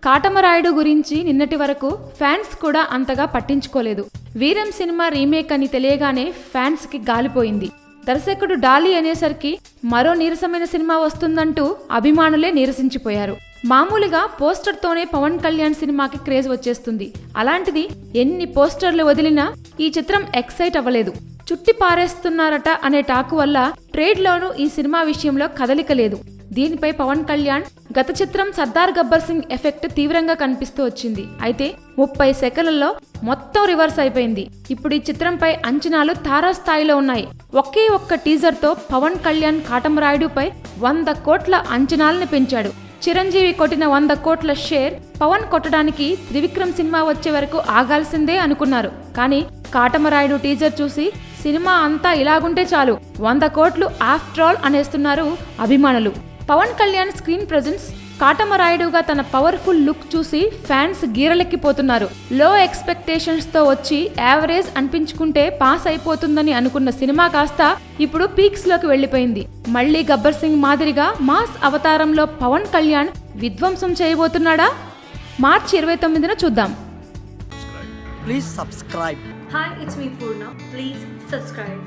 కాటమరాయుడు గురించి నిన్నటి వరకు ఫ్యాన్స్ కూడా అంతగా పట్టించుకోలేదు. వీరం సినిమా రీమేక్ అని తెలియగానే ఫ్యాన్స్ కి గాలిపోయింది. దర్శకుడు డాలీ అనేసరికి మరో నీరసమైన సినిమా వస్తుందంటూ అభిమానులే నీరసించిపోయారు. మామూలుగా పోస్టర్ తోనే పవన్ కళ్యాణ్ సినిమాకి క్రేజ్ వచ్చేస్తుంది. అలాంటిది ఎన్ని పోస్టర్లు వదిలినా ఈ చిత్రం ఎక్సైట్ అవ్వలేదు. చుట్టి పారేస్తున్నారట అనే టాకు వల్ల ట్రేడ్ లోనూ ఈ సినిమా విషయంలో కదలిక లేదు. దీనిపై పవన్ కళ్యాణ్ గత చిత్రం సర్దార్ గబ్బర్ సింగ్ ఎఫెక్ట్ తీవ్రంగా కనిపిస్తూ వచ్చింది. అయితే 30 సెకన్లలో మొత్తం రివర్స్ అయిపోయింది. ఇప్పుడు ఈ చిత్రంపై అంచనాలు తారాస్థాయిలో ఉన్నాయి. ఒకే ఒక్క టీజర్ తో పవన్ కళ్యాణ్ కాటమరాయుడుపై 100 కోట్ల అంచనాలను పెంచాడు. చిరంజీవి కొట్టిన 100 కోట్ల షేర్ పవన్ కొట్టడానికి త్రివిక్రమ్ సినిమా వచ్చే వరకు ఆగాల్సిందే అనుకున్నారు. కానీ కాటమరాయుడు టీజర్ చూసి సినిమా అంతా ఇలాగుంటే చాలు 100 కోట్లు ఆఫ్టర్ ఆల్ అనేస్తున్నారు అభిమానులు. పవన్ కళ్యాణ్ స్క్రీన్ ప్రెజెన్స్, కాటమరాయుడుగా తన పవర్ఫుల్ లుక్ చూసి ఫ్యాన్స్ గీరలెక్కిపోతున్నారు. లో ఎక్స్పెక్టేషన్స్ తో వచ్చి యావరేజ్ అనిపించుకుంటే పాస్ అయిపోతుందని అనుకున్న సినిమా కాస్త ఇప్పుడు పీక్స్ లోకి వెళ్లిపోయింది. మళ్లీ గబ్బర్ సింగ్ మాదిరిగా మాస్ అవతారంలో పవన్ కళ్యాణ్ విధ్వంసం చేయబోతున్నాడా? మార్చి 29న చూద్దాం. Please subscribe. Hi, it's me Purna. Please subscribe.